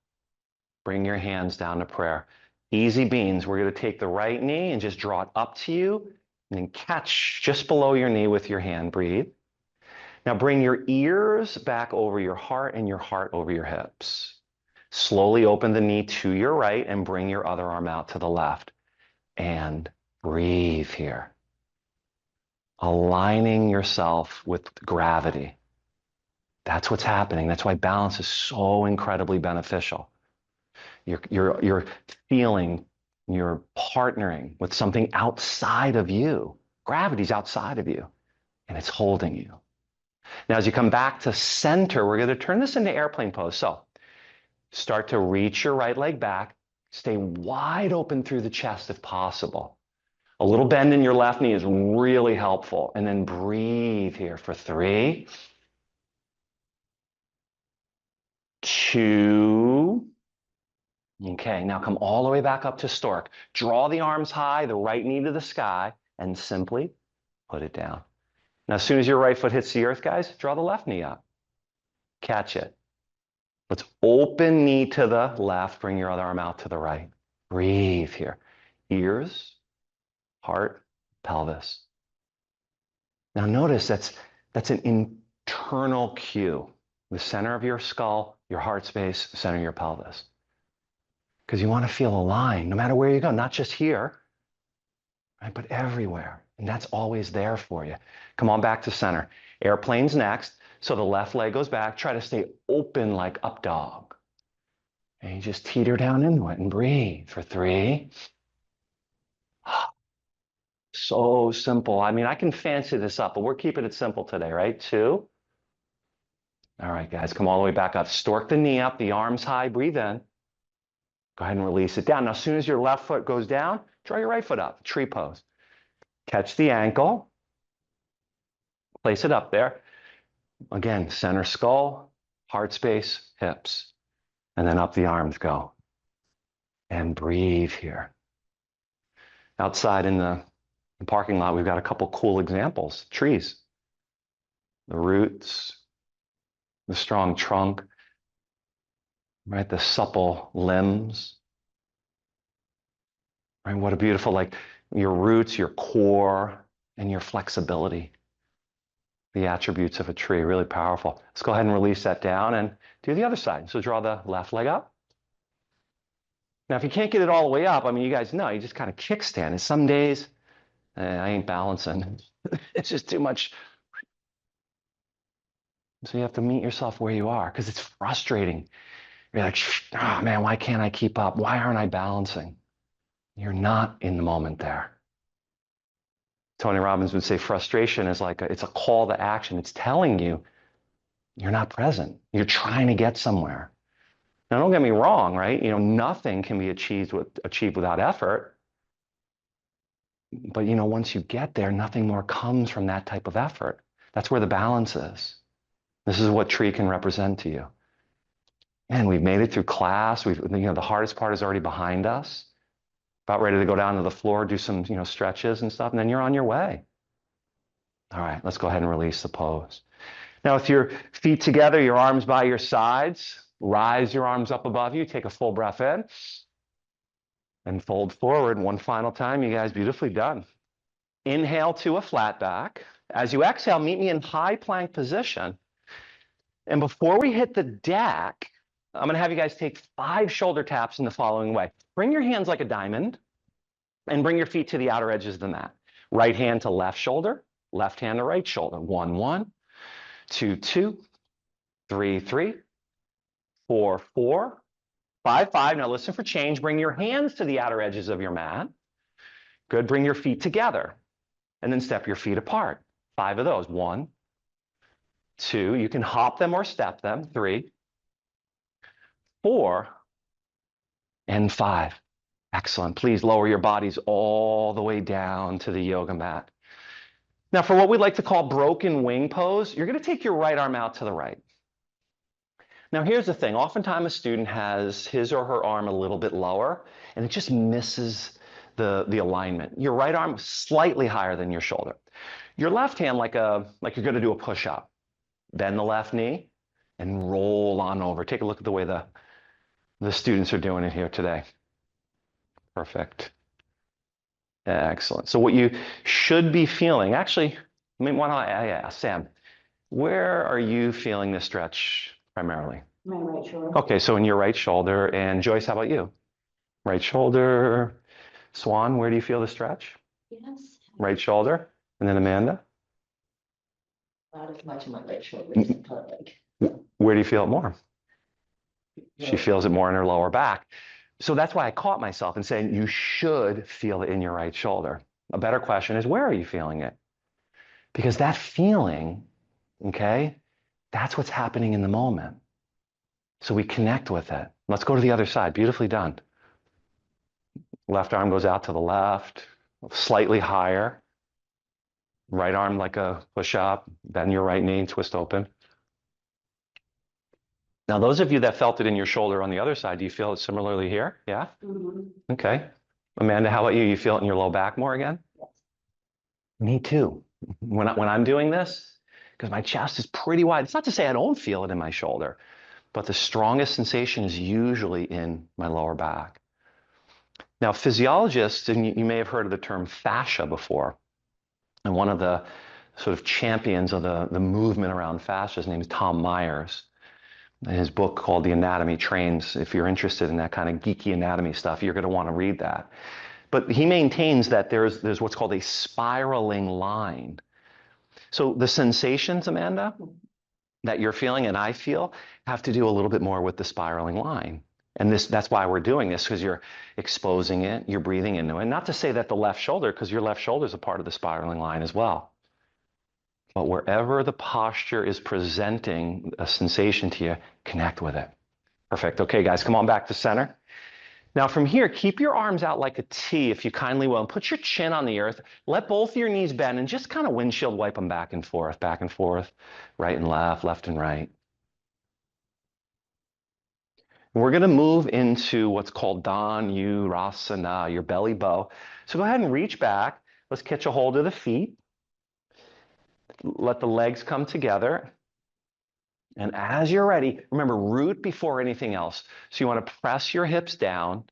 Bring your hands down to prayer. Easy beans. We're going to take the right knee and just draw it up to you and then catch just below your knee with your hand. Breathe. Now bring your ears back over your heart and your heart over your hips. Slowly open the knee to your right and bring your other arm out to the left. And breathe here. Aligning yourself with gravity. That's what's happening. That's why balance is so incredibly beneficial. You're feeling, you're partnering with something outside of you. Gravity's outside of you, and it's holding you. Now, as you come back to center, we're going to turn this into airplane pose. So start to reach your right leg back. Stay wide open through the chest if possible. A little bend in your left knee is really helpful. And then breathe here for 3, 2. Okay, now come all the way back up to stork. Draw the arms high, the right knee to the sky, and simply put it down. Now, as soon as your right foot hits the earth, guys, draw the left knee up. Catch it. Let's open knee to the left, bring your other arm out to the right. Breathe here. Ears, heart, pelvis. Now notice that's an internal cue. The center of your skull, your heart space, center of your pelvis. Because you want to feel aligned no matter where you go, not just here, right, but everywhere. And that's always there for you. Come on back to center. Airplane's next. So the left leg goes back. Try to stay open like up dog. And you just teeter down into it and breathe for 3. So simple. I mean, I can fancy this up, but we're keeping it simple today, right? 2. All right, guys, come all the way back up. Stork the knee up, the arms high, breathe in. Go ahead and release it down. Now, as soon as your left foot goes down, draw your right foot up, tree pose. Catch the ankle. Place it up there. Again, center skull, heart space, hips. And then up the arms go. And breathe here. Outside in the parking lot, we've got a couple cool examples. Trees. The roots, the strong trunk, right? The supple limbs. Right? What a beautiful, like your roots, your core, and your flexibility. The attributes of a tree, really powerful. Let's go ahead and release that down and do the other side. So draw the left leg up. Now, if you can't get it all the way up, I mean, you guys know, you just kind of kickstand. And some days, I ain't balancing. It's just too much. So you have to meet yourself where you are because it's frustrating. You're like, oh man, why can't I keep up? Why aren't I balancing? You're not in the moment there. Tony Robbins would say frustration is like it's a call to action. It's telling you you're not present. You're trying to get somewhere. Now, don't get me wrong, right? You know, nothing can be achieved without effort. But, you know, once you get there, nothing more comes from that type of effort. That's where the balance is. This is what tree can represent to you. Man, we've made it through class. The hardest part is already behind us. About ready to go down to the floor, do some, stretches and stuff, and then you're on your way. All right, let's go ahead and release the pose. Now, with your feet together, your arms by your sides, rise your arms up above you. Take a full breath in and fold forward one final time. You guys, beautifully done. Inhale to a flat back. As you exhale, meet me in high plank position. And before we hit the deck, I'm going to have you guys take 5 shoulder taps in the following way. Bring your hands like a diamond and bring your feet to the outer edges of the mat. Right hand to left shoulder, left hand to right shoulder. 1, 1, 2, 2, 3, 3, 4, 4, 5, 5. Now listen for change. Bring your hands to the outer edges of your mat. Good. Bring your feet together and then step your feet apart. 5 of those. 1, 2. You can hop them or step them. 3, 4, and 5. Excellent. Please lower your bodies all the way down to the yoga mat. Now, for what we like to call broken wing pose, you're going to take your right arm out to the right. Now, here's the thing. Oftentimes, a student has his or her arm a little bit lower, and it just misses the alignment. Your right arm slightly higher than your shoulder. Your left hand, like you're going to do a push-up. Bend the left knee and roll on over. Take a look at the way the students are doing it here today. Perfect. Excellent. So what you should be feeling, actually, why don't I ask Sam, where are you feeling this stretch primarily? My right shoulder. Okay, so in your right shoulder. And Joyce, how about you? Right shoulder. Swan, where do you feel the stretch? Yes. Right shoulder. And then Amanda? Not as much in my right shoulder as my leg. Where do you feel it more? She feels it more in her lower back. So that's why I caught myself in saying you should feel it in your right shoulder. A better question is, where are you feeling it? Because that feeling, okay, that's what's happening in the moment. So we connect with it. Let's go to the other side. Beautifully done. Left arm goes out to the left. slightly higher. Right arm like a push-up, bend your right knee, twist open. Now, those of you that felt it in your shoulder on the other side, do you feel it similarly here? Yeah? Okay. Amanda, how about you? You feel it in your low back more again? Me too. When I'm doing this, because my chest is pretty wide. It's not to say I don't feel it in my shoulder, but the strongest sensation is usually in my lower back. Now, physiologists, and you may have heard of the term fascia before, and one of the sort of champions of the movement around fascia, his name is Tom Myers. His book called The Anatomy Trains. If you're interested in that kind of geeky anatomy stuff, you're going to want to read that. But he maintains that there's what's called a spiraling line. So the sensations, Amanda, that you're feeling and I feel have to do a little bit more with the spiraling line. And that's why we're doing this, because you're exposing it, you're breathing into it. Not to say that the left shoulder, because your left shoulder is a part of the spiraling line as well. But wherever the posture is presenting a sensation to you, connect with it. Perfect. Okay, guys, come on back to center. Now from here, keep your arms out like a T if you kindly will, and put your chin on the earth. Let both your knees bend and just kind of windshield wipe them back and forth, right and left and right. We're going to move into what's called Dhanurasana, your belly bow. So go ahead and reach back. Let's catch a hold of the feet. Let the legs come together. And as you're ready, remember, root before anything else. So you want to press your hips down,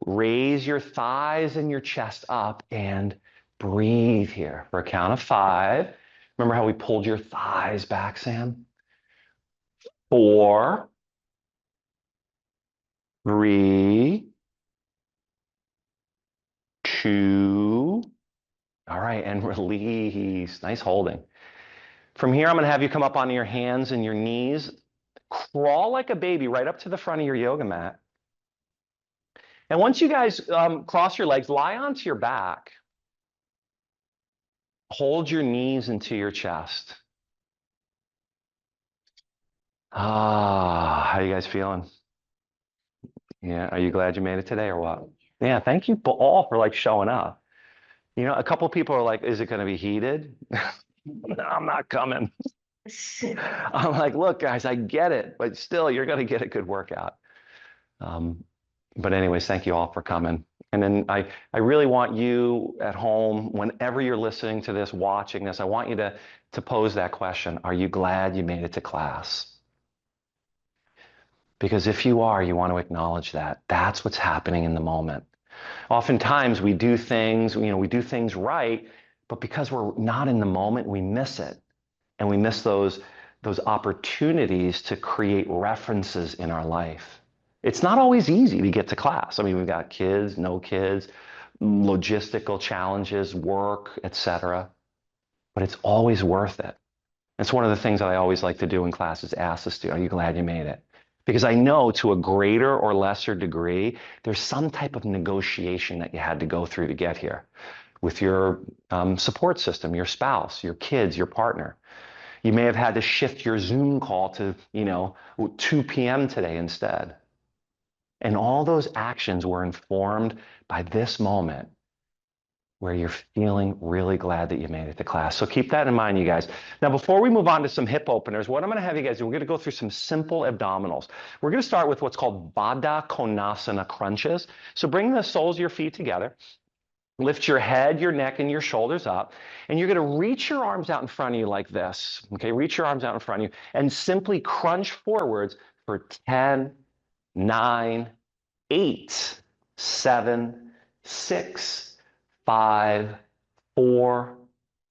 raise your thighs and your chest up, and breathe here for a count of 5. Remember how we pulled your thighs back, Sam? 4, 3, 2. All right, and release. Nice holding. From here, I'm going to have you come up onto your hands and your knees. Crawl like a baby right up to the front of your yoga mat. And once you guys cross your legs, lie onto your back. Hold your knees into your chest. How you guys feeling? Yeah, are you glad you made it today or what? Yeah, thank you all for like showing up. You know, a couple people are like, is it going to be heated? No, I'm not coming. I'm like, look, guys, I get it, but still, you're going to get a good workout. But anyways, thank you all for coming. And then I really want you at home, whenever you're listening to this, watching this, I want you to pose that question. Are you glad you made it to class? Because if you are, you want to acknowledge that. That's what's happening in the moment. Oftentimes we do things, we do things right, but because we're not in the moment, we miss it. And we miss those opportunities to create references in our life. It's not always easy to get to class. I mean, we've got kids, no kids, logistical challenges, work, etc. But it's always worth it. It's one of the things that I always like to do in class is ask the student, are you glad you made it? Because I know to a greater or lesser degree, there's some type of negotiation that you had to go through to get here with your support system, your spouse, your kids, your partner. You may have had to shift your Zoom call to, 2 p.m. today instead. And all those actions were informed by this moment where you're feeling really glad that you made it to class. So keep that in mind, you guys. Now, before we move on to some hip openers, what I'm going to have you guys do, we're going to go through some simple abdominals. We're going to start with what's called Baddha Konasana crunches. So bring the soles of your feet together. Lift your head, your neck, and your shoulders up. And you're going to reach your arms out in front of you like this. Okay, reach your arms out in front of you and simply crunch forwards for 10, 9, 8, 7, 6, 5, 4,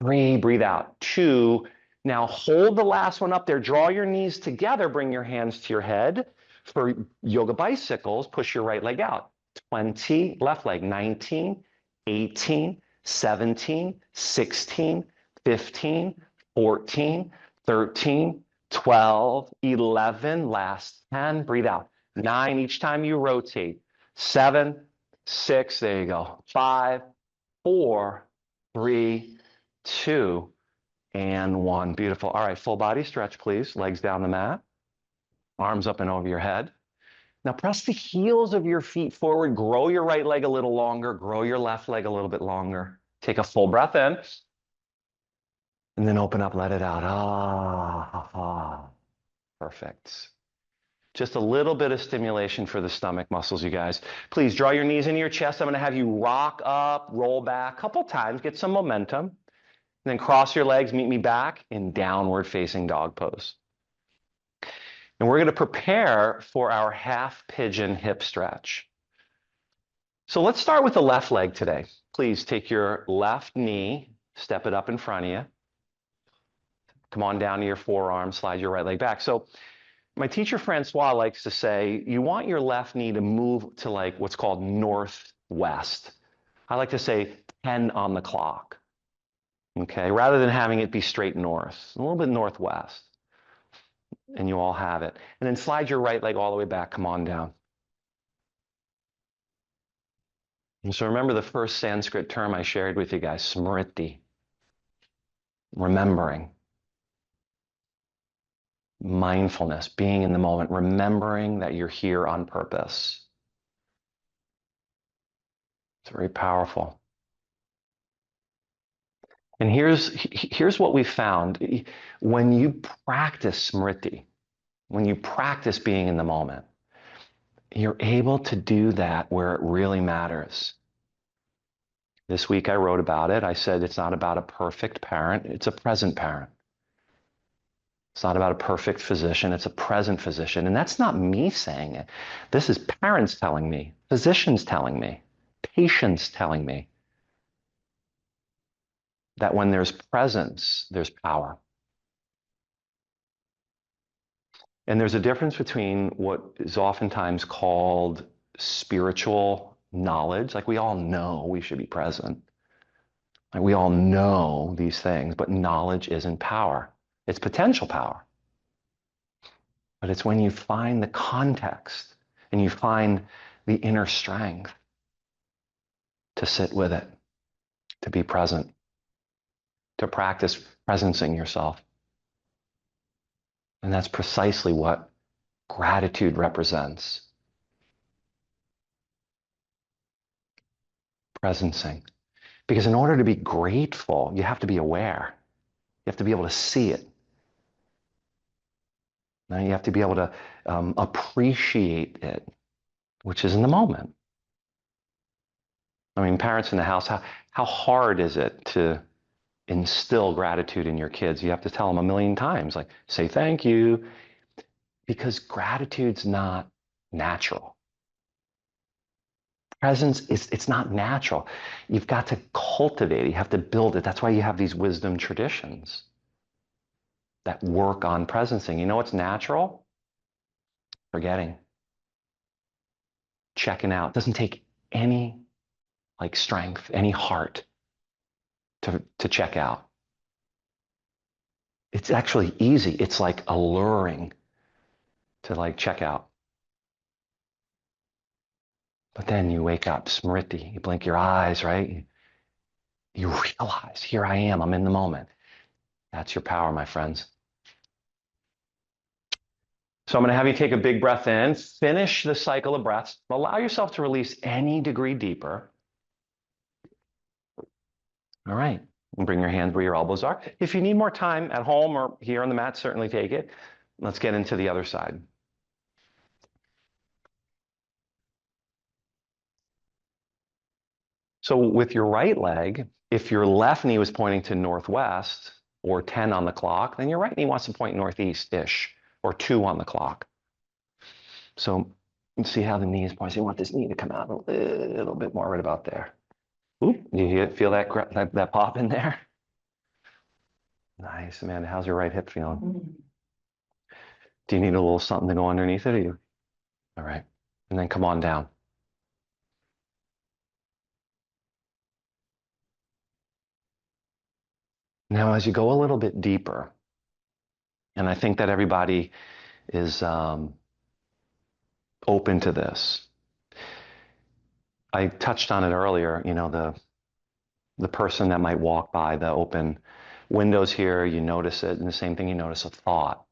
3, breathe out, 2. Now hold the last one up there. Draw your knees together. Bring your hands to your head. For yoga bicycles, push your right leg out. 20, left leg, 19, 18, 17, 16, 15, 14, 13, 12, 11, last 10, breathe out. 9 each time you rotate. 7, 6, there you go. 5, 4, 3, 2, and 1. Beautiful. All right, full body stretch, please. Legs down the mat. Arms up and over your head. Now press the heels of your feet forward. Grow your right leg a little longer. Grow your left leg a little bit longer. Take a full breath in. And then open up, let it out. Perfect. Just a little bit of stimulation for the stomach muscles, you guys. Please draw your knees into your chest. I'm going to have you rock up, roll back a couple times, get some momentum. And then cross your legs, meet me back in downward facing dog pose. And we're going to prepare for our half pigeon hip stretch. So let's start with the left leg today. Please take your left knee, step it up in front of you. Come on down to your forearm, slide your right leg back. So my teacher Francois likes to say, you want your left knee to move to like what's called northwest. I like to say 10 on the clock, okay? Rather than having it be straight north, a little bit northwest. And you all have it. And then slide your right leg all the way back, come on down. And so remember the first Sanskrit term I shared with you guys, Smriti, remembering. Mindfulness, being in the moment, remembering that you're here on purpose. It's very powerful. And here's what we found. When you practice Smriti, when you practice being in the moment, you're able to do that where it really matters. This week I wrote about it. I said it's not about a perfect parent, it's a present parent. It's not about a perfect physician, it's a present physician. And that's not me saying it. This is parents telling me, physicians telling me, patients telling me that when there's presence, there's power. And there's a difference between what is oftentimes called spiritual knowledge, like we all know we should be present. Like we all know these things, but knowledge isn't power. It's potential power. But it's when you find the context and you find the inner strength to sit with it, to be present, to practice presencing yourself. And that's precisely what gratitude represents. Presencing. Because in order to be grateful, you have to be aware. You have to be able to see it. Now you have to be able to appreciate it, which is in the moment. I mean, parents in the house, how hard is it to instill gratitude in your kids? You have to tell them a million times, like, say thank you, because gratitude's not natural. Presence it's not natural. You've got to cultivate it. You have to build it. That's why you have these wisdom traditions that work on presencing. You know what's natural? Forgetting. Checking out. It doesn't take any like strength, any heart to check out. It's actually easy. It's like alluring to like check out. But then you wake up, Smriti, you blink your eyes, right? You realize, here I am, I'm in the moment. That's your power, my friends. So I'm going to have you take a big breath in, finish the cycle of breaths, allow yourself to release any degree deeper. All right, and bring your hands where your elbows are. If you need more time at home or here on the mat, certainly take it. Let's get into the other side. So with your right leg, if your left knee was pointing to northwest or 10 on the clock, then your right knee wants to point northeast-ish or 2 on the clock. So you see how the knee is pointing. So you want this knee to come out a little bit more right about there. Oop, you feel that pop in there? Nice, Amanda. How's your right hip feeling? Do you need a little something to go underneath it? Or you? All right. And then come on down. Now, as you go a little bit deeper, and I think that everybody is open to this. I touched on it earlier, you know, the person that might walk by the open windows here, you notice it, and the same thing, you notice a thought.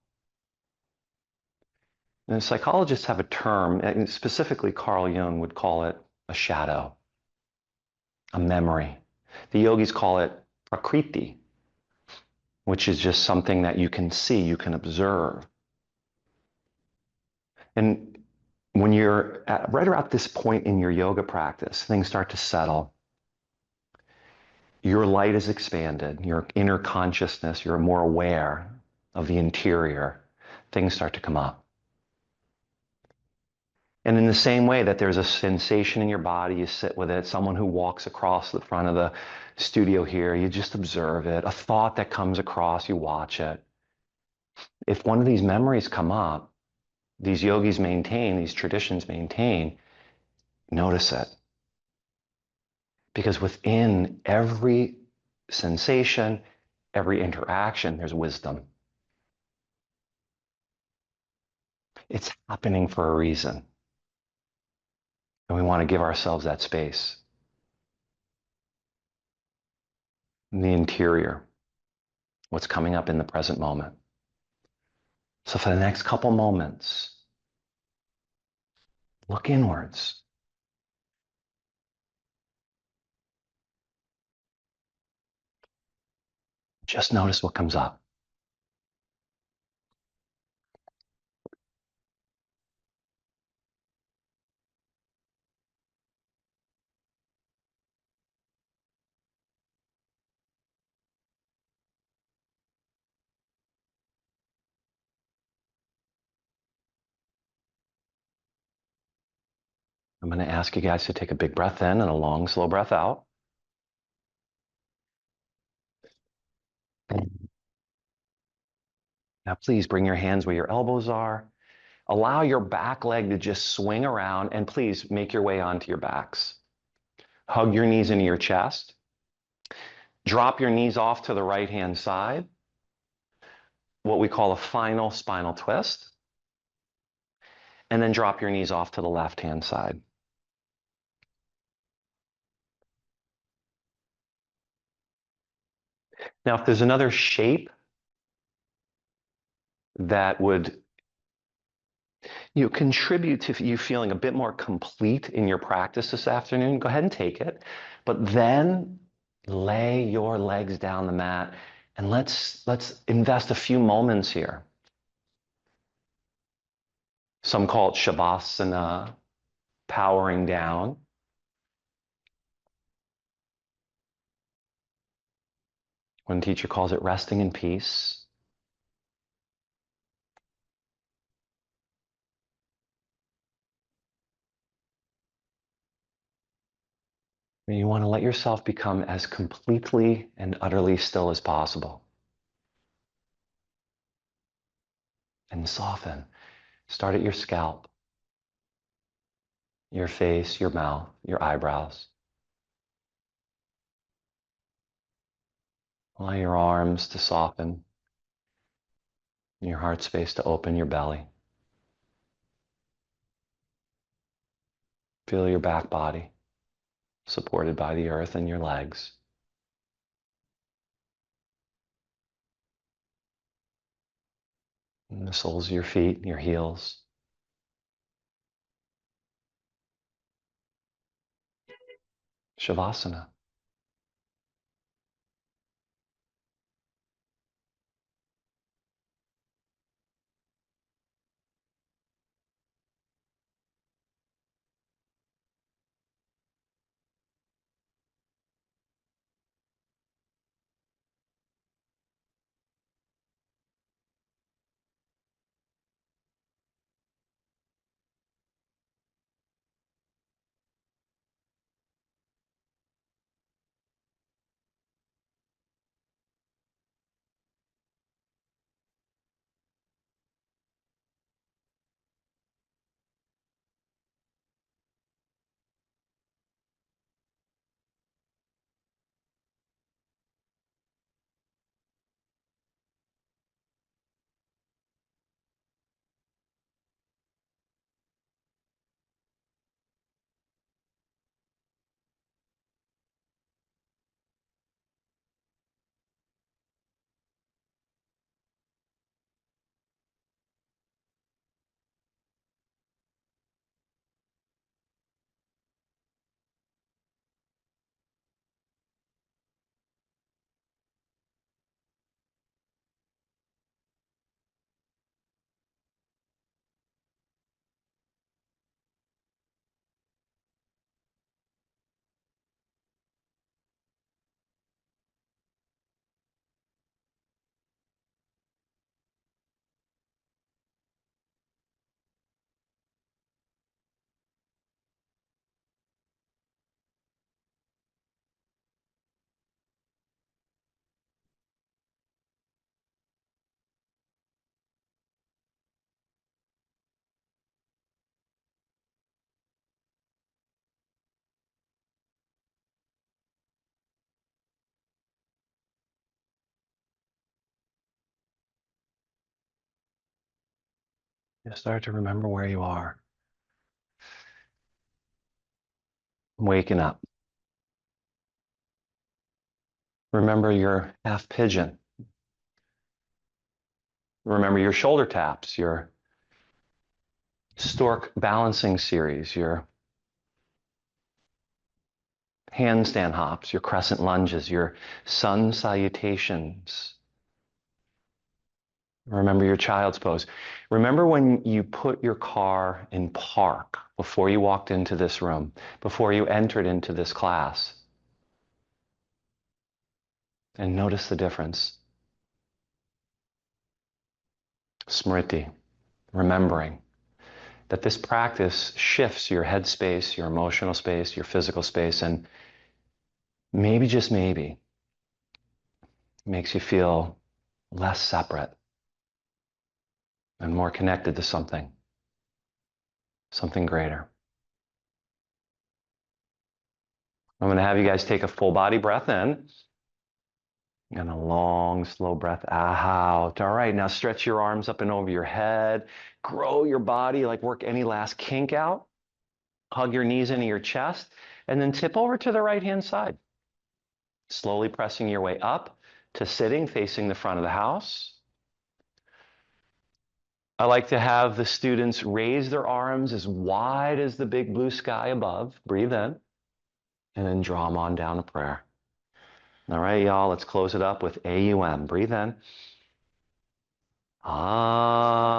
And psychologists have a term, and specifically Carl Jung would call it a shadow, a memory. The yogis call it prakriti, which is just something that you can see, you can observe. And when you're right around this point in your yoga practice, things start to settle. Your light is expanded, your inner consciousness, you're more aware of the interior. Things start to come up. And in the same way that there's a sensation in your body, you sit with it. Someone who walks across the front of the studio here, you just observe it. A thought that comes across, you watch it. If one of these memories come up, these yogis maintain, these traditions maintain, notice it. Because within every sensation, every interaction, there's wisdom. It's happening for a reason. And we want to give ourselves that space. In the interior, what's coming up in the present moment. So for the next couple moments, look inwards. Just notice what comes up. I'm going to ask you guys to take a big breath in and a long, slow breath out. Now, please bring your hands where your elbows are. Allow your back leg to just swing around, and please make your way onto your backs. Hug your knees into your chest. Drop your knees off to the right-hand side, what we call a final spinal twist. And then drop your knees off to the left-hand side. Now, if there's another shape that would contribute to you feeling a bit more complete in your practice this afternoon, go ahead and take it. But then lay your legs down the mat and let's invest a few moments here. Some call it Savasana, powering down. One teacher calls it resting in peace. And you want to let yourself become as completely and utterly still as possible. And soften. Start at your scalp, your face, your mouth, your eyebrows. Allow your arms to soften, your heart space to open, your belly. Feel your back body supported by the earth and your legs. And the soles of your feet, your heels. Shavasana. You start to remember where you are. Waking up. Remember your half pigeon. Remember your shoulder taps, your stork balancing series, your handstand hops, your crescent lunges, your sun salutations. Remember your child's pose. Remember when you put your car in park before you walked into this room, before you entered into this class, and notice the difference. Smriti, remembering that this practice shifts your head space, your emotional space, your physical space, and maybe, just maybe, makes you feel less separate and more connected to something greater. I'm going to have you guys take a full body breath in and a long, slow breath out. All right, now stretch your arms up and over your head. Grow your body, like work any last kink out. Hug your knees into your chest, and then tip over to the right-hand side. Slowly pressing your way up to sitting, facing the front of the house. I like to have the students raise their arms as wide as the big blue sky above. Breathe in, and then draw them on down to prayer. All right, y'all, let's close it up with AUM. Breathe in. Ah.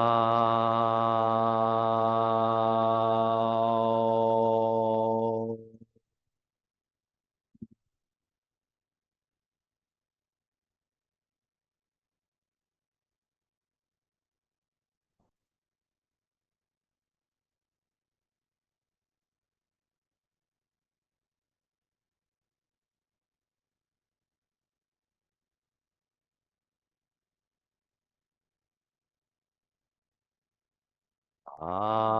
Ah.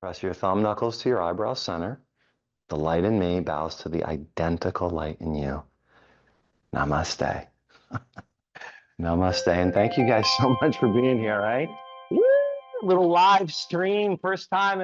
Press your thumb knuckles to your eyebrow center. The light in me bows to the identical light in you. Namaste. Namaste. And thank you guys so much for being here, right? Woo! Little live stream, first time in